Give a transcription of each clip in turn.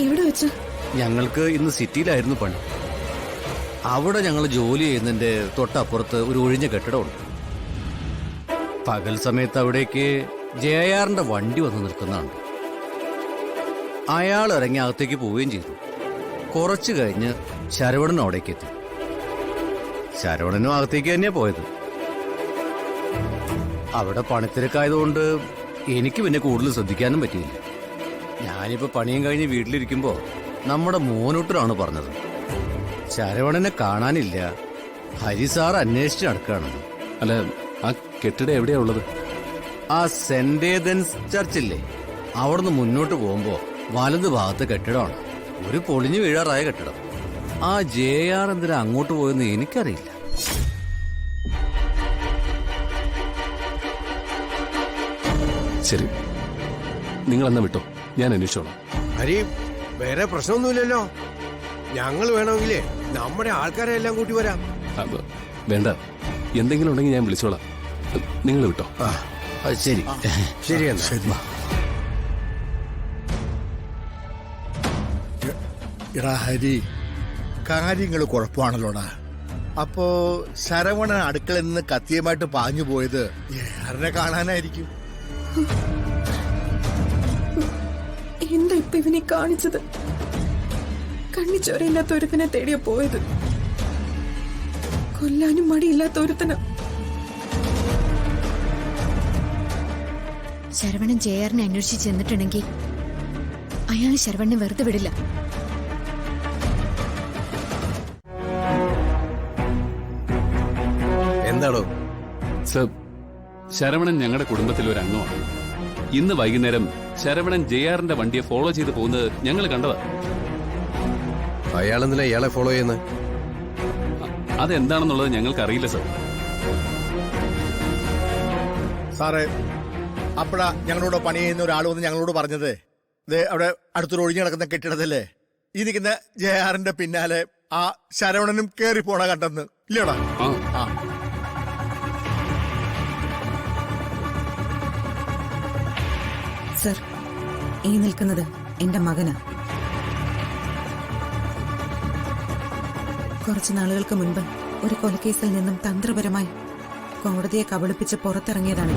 എവിടെ വെച്ച്? ഞങ്ങൾക്ക് ഇന്ന് സിറ്റിയിലായിരുന്നു പണി. അവിടെ ഞങ്ങൾ ജോലി ചെയ്യുന്നതിന്റെ തൊട്ടപ്പുറത്ത് ഒരു ഒഴിഞ്ഞ കെട്ടിടമുണ്ട്. പകൽ സമയത്ത് അവിടേക്ക് ജെആറിന്റെ വണ്ടി വന്ന് നിൽക്കുന്നതാണ്. അയാൾ ഇറങ്ങി അകത്തേക്ക് പോവുകയും ചെയ്തു. കുറച്ചു കഴിഞ്ഞ് ശരവണനും അവിടേക്ക് എത്തി. ശരവണനും അകത്തേക്ക് തന്നെയാ പോയത്. അവിടെ പണിത്തിരക്കായതുകൊണ്ട് എനിക്ക് പിന്നെ കൂടുതൽ ശ്രദ്ധിക്കാനും പറ്റിയില്ല. ഞാനിപ്പോ പണിയും കഴിഞ്ഞ് വീട്ടിലിരിക്കുമ്പോ നമ്മുടെ മോനൂട്ടറാണ് പറഞ്ഞത്, ശരവണനെ കാണാനില്ല, ഹരിസാർ അന്വേഷിച്ച് നടക്കുകയാണ്. അല്ല, ആ കെട്ടിടം എവിടെയാ ഉള്ളത്? ആ സെന്റ് ഏതൻസ് ചർച്ചില്ലേ, അവിടുന്ന് മുന്നോട്ട് പോകുമ്പോ വലത് ഭാഗത്ത് കെട്ടിടമാണ്. ഒരു പൊളിഞ്ഞു വീഴാറായ കെട്ടിടം. ആ ജെആർ എന്തിനാ അങ്ങോട്ട് പോയെന്ന് എനിക്കറിയില്ല. ശരി, നിങ്ങൾ എന്നാ വിട്ടോ, ഞാൻ അന്വേഷിച്ചോളാം. ഹരി, വേറെ പ്രശ്നമൊന്നുമില്ലല്ലോ. ഞങ്ങൾ വേണമെങ്കിലേ നമ്മുടെ ആൾക്കാരെ എല്ലാം കൂട്ടി വരാം. വേണ്ട, എന്തെങ്കിലും ഉണ്ടെങ്കിൽ ഞാൻ വിളിച്ചോളാം. നിങ്ങൾ വിട്ടോ. ശരി ശരി എന്നാ. ശരി. എടാ ഹരി, കാര്യങ്ങൾ കുഴപ്പമാണല്ലോടാ. അപ്പോ ശരവണൻ അടുക്കളയിൽ നിന്ന് കത്തിയുമായിട്ട് പാഞ്ഞു പോയത് ആരെ കാണാനായിരിക്കും? എന്താ ഇപ്പൊ ഇവനെ കാണിച്ചത്? കണ്ണിച്ചോരയില്ലാത്ത ഒരുത്തനെ തേടിയ പോയത്. കൊല്ലാനും മടിയില്ലാത്ത ഒരുത്തന. ശരവണൻ ജെആറിനെ അന്വേഷിച്ച് ചെന്നിട്ടുണ്ടെങ്കിൽ അയാൾ ശരവണനെ വെറുതെ വിടില്ല. എന്താണോ സർ, ശരവണൻ ഞങ്ങളുടെ കുടുംബത്തിലെ ഒരു അംഗമാണ്. ഇന്ന് വൈകുന്നേരം ശരവണൻ ജെആറിന്റെ വണ്ടിയെ ഫോളോ ചെയ്ത് പോകുന്നത് ഞങ്ങൾ കണ്ടതാ. അയാളെന്തിനാ ഇയാളെ ഫോളോ ചെയ്യുന്നത്? അതെന്താണെന്നുള്ളത് ഞങ്ങൾക്ക് അറിയില്ല സർ. സാറേ, അപ്പഴാ ഞങ്ങളോട് പണി ചെയ്യുന്ന ഒരാൾ വന്ന് ഞങ്ങളോട് പറഞ്ഞത്, അവിടെ അടുത്തൊരു ഒഴിഞ്ഞു കിടക്കുന്ന കെട്ടിടത്തില്ലേ, ഈ നിൽക്കുന്ന ജെആറിന്റെ പിന്നാലെ ആ ശരവണനും കേറി പോണ കണ്ടെന്ന്. ഇല്ലടാ? ആ. സർ, ഈ നിൽക്കുന്നത് എന്റെ മകനാ. കുറച്ചു നാളുകൾക്ക് മുൻപ് ഒരു കൊലക്കേസിൽ നിന്നും തന്ത്രപരമായി കോടതിയെ കബളിപ്പിച്ച് പുറത്തിറങ്ങിയതാണ്.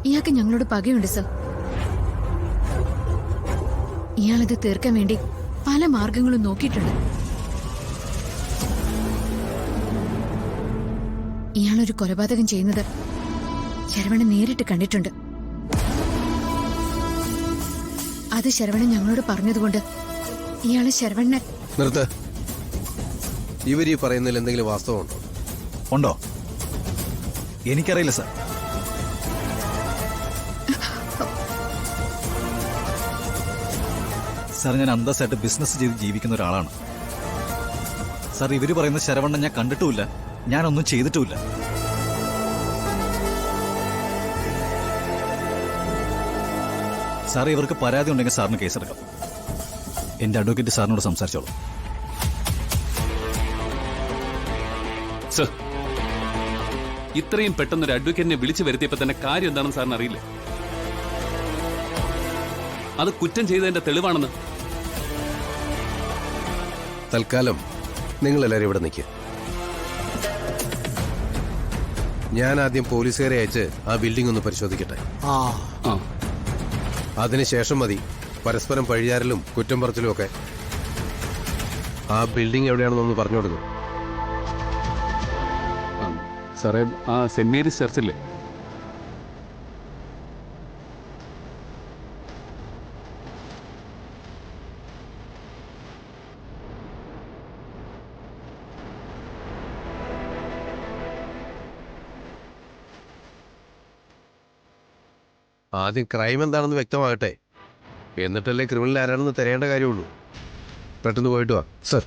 ഇയാൾക്ക് ഞങ്ങളോട് പകയുണ്ട് സർ. ഇയാളത് തീർക്കാൻ വേണ്ടി പല മാർഗങ്ങളും നോക്കിയിട്ടുണ്ട്. ഇയാളൊരു കൊലപാതകം ചെയ്യുന്നത് ശരവണൻ നേരിട്ട് കണ്ടിട്ടുണ്ട്. അത് ശരവണൻ ഞങ്ങളോട് പറഞ്ഞതുകൊണ്ട് ഇയാള് ശരവണനെ... നിർത്ത്. ഇവരീ പറയുന്നതിൽ എന്തെങ്കിലും വാസ്തവമുണ്ടോ? ഉണ്ടോ? എനിക്കറിയില്ല സാർ. സാർ, ഞാൻ അന്തസ്സായിട്ട് ബിസിനസ് ചെയ്ത് ജീവിക്കുന്ന ഒരാളാണ് സാർ. ഇവര് പറയുന്ന ശരവണ്ണൻ ഞാൻ കണ്ടിട്ടുമില്ല, ഞാനൊന്നും ചെയ്തിട്ടുമില്ല. സാർ, ഇവർക്ക് പരാതി ഉണ്ടെങ്കിൽ സാറിന് കേസെടുക്കാം. എന്റെ അഡ്വക്കേറ്റ് സാറിനോട് സംസാരിച്ചോളൂ. സർ, ഇത്രയും പെട്ടെന്നൊരു അഡ്വക്കേറ്റിനെ വിളിച്ചു വരുത്തിയപ്പോ തന്നെ കാര്യം എന്താണെന്ന് സാറിന് അറിയില്ല. അത് കുറ്റം ചെയ്തതിന്റെ തെളിവാണെന്ന്. തൽക്കാലം നിങ്ങളെല്ലാരും ഇവിടെ നിൽക്കുക. ഞാൻ ആദ്യം പോലീസുകാരെ അയച്ച് ആ ബിൽഡിംഗ് ഒന്ന് പരിശോധിക്കട്ടെ. അതിനുശേഷം മതി പരസ്പരം പഴിചാരലും കുറ്റം പറച്ചിലും ഒക്കെ. ആ ബിൽഡിംഗ് എവിടെയാണെന്നൊന്ന് പറഞ്ഞു കൊടുക്കും. സാറേ, ആ സെന്റ് മേരീസ് ചർച്ചില്ലേ? ആദ്യം ക്രൈം എന്താണെന്ന് വ്യക്തമാകട്ടെ, എന്നിട്ടല്ലേ ക്രിമിനൽ ആരാണെന്ന് തിരയേണ്ട കാര്യമുള്ളൂ. പെട്ടെന്ന് പോയിട്ട് വാ. സർ.